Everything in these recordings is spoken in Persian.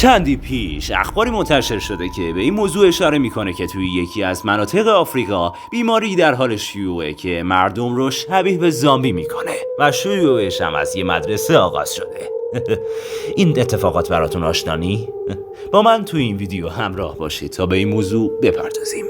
چندی پیش اخباری منتشر شده که به این موضوع اشاره میکنه که توی یکی از مناطق آفریقا بیماری در حال شیوعه که مردم رو شبیه به زامبی میکنه و شیوعش هم از یه مدرسه آغاز شده. این اتفاقات براتون آشنانی؟ با من توی این ویدیو همراه باشید تا به این موضوع بپردازیم.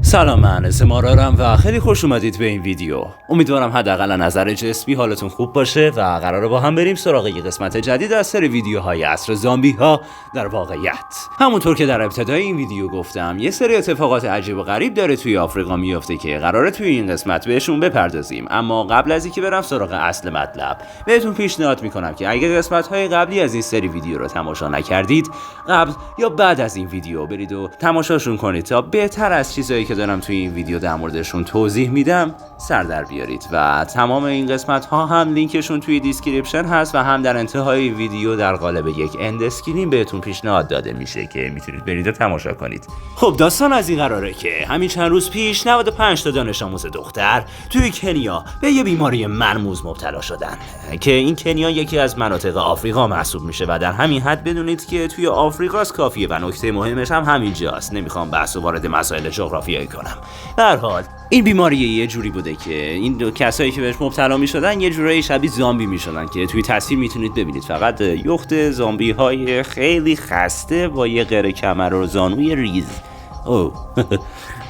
سلام، من اسم آرارم و خیلی خوش اومدید به این ویدیو. امیدوارم حداقل نظر جسمی حالتون خوب باشه و قراره با هم بریم سراغ یه قسمت جدید از سری ویدیوهای عصر زامبی ها در واقعیت. همونطور که در ابتدای این ویدیو گفتم یه سری اتفاقات عجیب و غریب داره توی آفریقا میفته که قراره توی این قسمت بهشون بپردازیم. اما قبل از اینکه برم سراغ اصل مطلب بهتون پیشنهاد میکنم که اگه قسمت‌های قبلی از این سری ویدیو رو تماشا نکردید قبل یا بعد از این ویدیو برید و تماشاشون کنید تا بهتر از چیزایی که دارم توی این ویدیو در موردشون توضیح میدم سر در بیارید. و تمام این قسمت ها هم لینکشون توی دیسکریپشن هست و هم در انتهای ویدیو در قالب یک اند اسکرین بهتون پیشنهاد داده میشه که میتونید برید و تماشا کنید. خب داستان از این قراره که همین چند روز پیش 95 تا دانش آموز دختر توی کنیا به یه بیماری مرموز مبتلا شدن که این کنیا یکی از مناطق آفریقا محسوب میشه و در همین حد بدونید که توی آفریقاست کافیه و نکته مهمش هم همینجاست. نمیخوام بحث وارد مسائل جغرافیایی کنم. در حال این بیماری یه جوری بوده که این کسایی که بهش مبتلا میشدن یه جورایی شبیه زامبی میشدن که توی تصویر میتونید ببینید فقط یخت زامبی های خیلی خسته با یه غره کمر و زانوی ریز.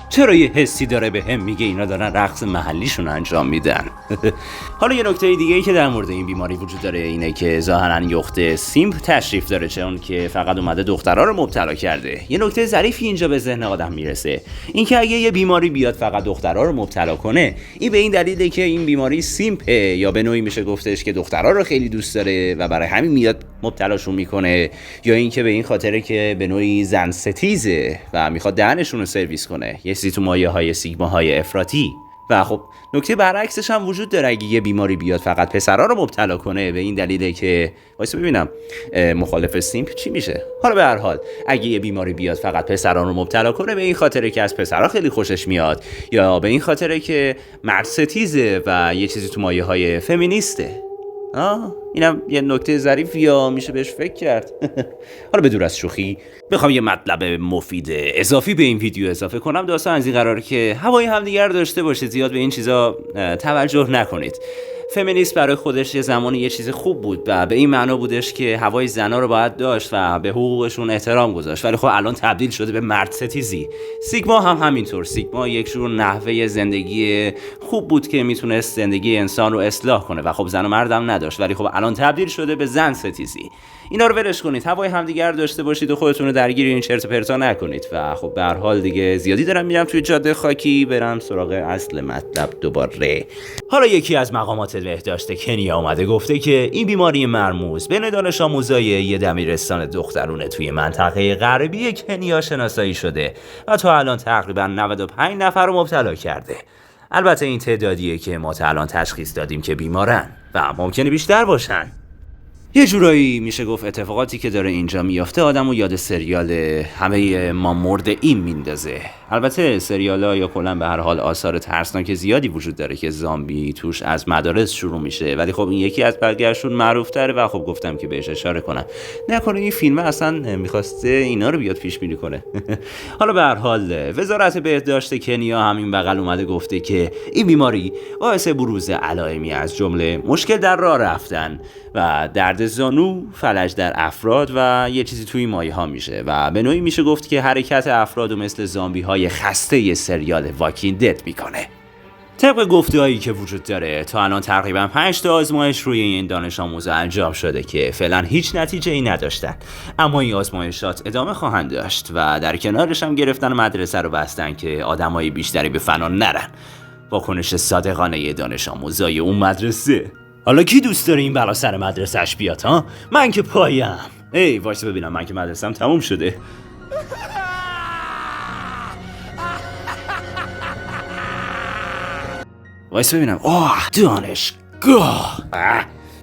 چرا یه حسی داره به هم میگه اینا دارن رقص محلیشون انجام میدن. حالا یه نکته دیگه ای که در مورد این بیماری وجود داره اینه که ظاهرا یخت سیمپ تشریف داره، چون که فقط اومده دخترها رو مبتلا کرده. یه نکته ظریفی اینجا به ذهن آدم میرسه، اینکه اگه یه بیماری بیاد فقط دخترها رو مبتلا کنه این به این دلیله که این بیماری سیمپه، یا به نوعی میشه گفتش که دخترها رو خیلی دوست داره و برای همین میاد مبتلاشون میکنه، یا اینکه به این خاطره که به نوعی زن ستیزه و میخواد دهنشون رو سرویس کنه، یه چیزی تو مایه‌های سیگماهای افراطی. و خب نکته برعکسش هم وجود داره، اگه یه بیماری بیاد فقط پسرا رو مبتلا کنه به این دلیله که وایس ببینم مخالف سیمپ چی میشه. حالا به هر حال اگه یه بیماری بیاد فقط پسرا رو مبتلا کنه به این خاطره که از پسرا خیلی خوشش میاد، یا به این خاطره که مرد ستیزه و یه چیزی تو مایه‌های فمینیسته. اینم یه نکته ظریفی یا میشه بهش فکر کرد. حالا به دور از شوخی بخوام یه مطلب مفید اضافی به این ویدیو اضافه کنم، داستان از این قراره که هوای همدیگر داشته باشید، زیاد به این چیزا توجه نکنید. فمینیسم برای خودش یه زمانی یه چیز خوب بود و به این معنا بودش که هوای زنا رو باید داشت و به حقوقشون احترام گذاشت، ولی خب الان تبدیل شده به مرد ستیزی. سیگما هم همینطور. سیگما یک جور نحوه زندگی خوب بود که میتونست زندگی انسان رو اصلاح کنه و خب زن و مردم نداشت، ولی خب الان تبدیل شده به زن ستیزی. اینا رو ولش کنید، هوای همدیگر داشته باشید و خودتون رو درگیر این چرت و پرتا نکنید. و خب به هر حال دیگه زیادی دارم میرم توی جاده خاکی، برم سراغ اصل مطلب دوباره. حالا یکی از مقامات بهداشت کنیا اومده گفته که این بیماری مرموز بین دانش آموزای یه دبیرستان دخترونه توی منطقه غربی کنیا شناسایی شده و تا الان تقریبا 95 نفر رو مبتلا کرده. البته این تعدادیه که ما تا الان تشخیص دادیم که بیمارن و ممکنه بیشتر باشن. یه جورایی میشه گفت اتفاقاتی که داره اینجا میافته آدمو یاد سریال همه ما مرد این میندازه. البته سریالا یا کلا به هر حال آثار ترسناک زیادی وجود داره که زامبی توش از مدارس شروع میشه، ولی خب این یکی از بقیه‌شون معروف تره و خب گفتم که بهش اشاره کنم. نکنه این فیلم اصلا میخواسته اینا رو بیاد پیش بینی کنه. حالا به هر حال وزارت بهداشت کنیا همین بغل اومده گفته که این بیماری باعث بروز علائمی از جمله مشکل در راه رفتن و درد زانو، فلج در افراد و یه چیزی توی مایه ها میشه و به نوعی میشه گفت که حرکت افراد و مثل زامبی های خسته ی سریال واکینگ دد میکنه. طبق گفته‌هایی که وجود داره تا الان تقریبا 5 تا آزمایش روی این دانش آموزا انجام شده که فعلا هیچ نتیجه‌ای نداشتن، اما این آزمایشات ادامه خواهند داشت و در کنارش هم گرفتن مدرسه رو بستن که آدمای بیشتری به فنا نرن. واکنش صادقانه دانش آموزای اون مدرسه. حالا کی دوست داره این بلا سر مدرسه‌اش بیاد ها؟ من که پایم. ای وایس ببینم، من که مدرسه‌ام تموم شده. وایس ببینم. دانشگاه.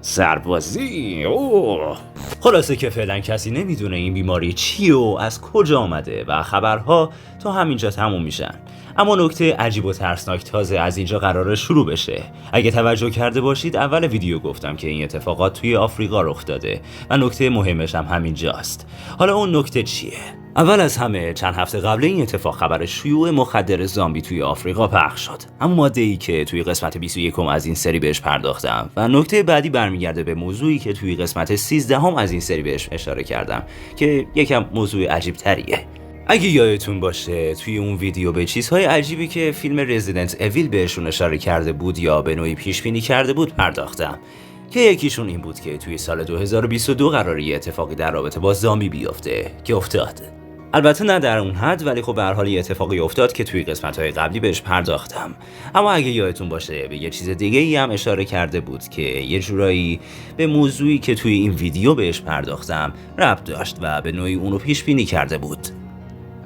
سربازی اوه. خلاصه که فعلا کسی نمیدونه این بیماری چیه و از کجا آمده و خبرها تا همینجا تموم میشن. اما نکته عجیب و ترسناک تازه از اینجا قراره شروع بشه. اگه توجه کرده باشید اول ویدیو گفتم که این اتفاقات توی آفریقا رخ داده و نکته مهمش هم همینجاست. حالا اون نکته چیه؟ اول از همه چند هفته قبل این اتفاق خبر شیوع مخدر زامبی توی آفریقا پخش شد. اما ماده‌ای که توی قسمت 21 از این سری بهش پرداختم و نکته بعدی برمیگرده به موضوعی که توی قسمت 13 از این سری بهش اشاره کردم که یکم موضوع عجیب تریه. اگه یادتون باشه توی اون ویدیو به چیزهای عجیبی که فیلم رزیدنت اویل بهشون اشاره کرده بود یا به نوعی پیش بینی کرده بود پرداختم که یکیشون این بود که توی سال 2022 قراره یه اتفاقی در رابطه با زامبی بیفته که افتاد. البته نه در اون حد، ولی خب به هر حال یه اتفاقی افتاد که توی قسمت‌های قبلی بهش پرداختم. اما اگه یادتون باشه به یه چیز دیگه‌ای هم اشاره کرده بود که یه جورایی به موضوعی که توی این ویدیو بهش پرداختم ربط داشت و به نوعی اونو پیش بینی کرده بود.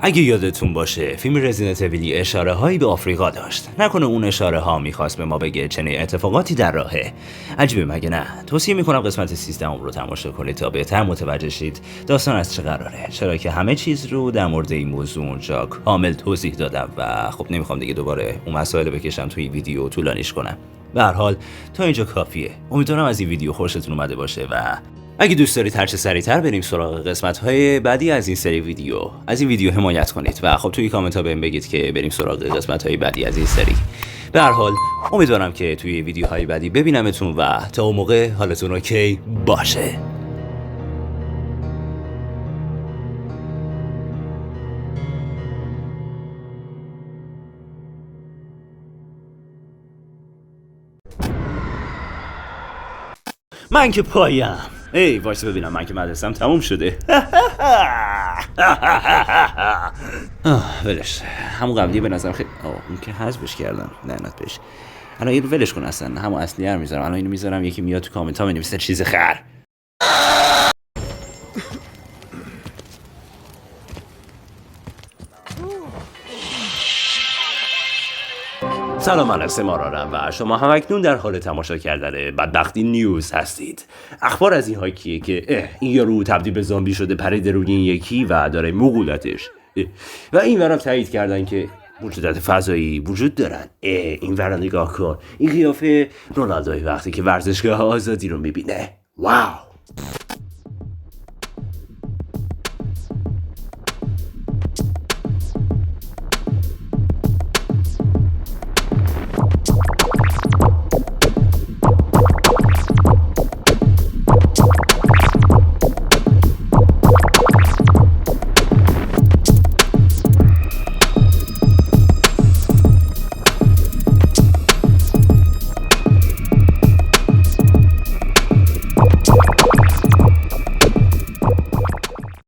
اگه یادتون باشه فیلم رزیدنت اویل اشاره هایی به آفریقا داشت. نکنه اون اشاره ها میخواست به ما بگه چنین اتفاقاتی در راهه. عجیبه مگه نه؟ توصیه میکنم قسمت 13 رو تماشا کنید تا بهتر متوجه شید داستان از چه قراره، چرا که همه چیز رو در مورد این موضوع اونجا کامل توضیح دادم و خب نمیخوام دیگه دوباره اون مسائل بکشم توی ویدیو طولانیش کنم. به هر حال تا اینجا کافیه. امیدوارم از این ویدیو خوشتون اومده باشه و اگه دوست دارید هرچه سریعتر بریم سراغ قسمت‌های بعدی از این سری ویدیو، از این ویدیو حمایت کنید و خب توی کامنت ها بهم بگید که بریم سراغ قسمت‌های بعدی از این سری. به هر حال امیدوارم که توی ویدیوهای بعدی ببینمتون و تا اون موقع حالتون اوکی باشه. من که پایم. ای وایس ببینم من که مدرسم تموم شده. ولش همون قبلی به نظرم خیلی اون که حذفش کردم لعنت بهش. الان اینو ولش کن اصلا همون اصلی رو میذارم. الان اینو میذارم یکی میاد تو کامنت ها مینویسه چیز خر. سلام، من سمارارم و شما هم اکنون در حال تماشا کردن بدبختی نیوز هستید. اخبار از این حاکیه که این یارو تبدیل به زامبی شده، پریده روی این یکی و داره موقولتش. و این ورم تایید کردن که موجودات فضایی وجود دارن. این ورم نگاه کن، این قیافه رونالدوی وقتی که ورزشگاه آزادی رو میبینه. واو.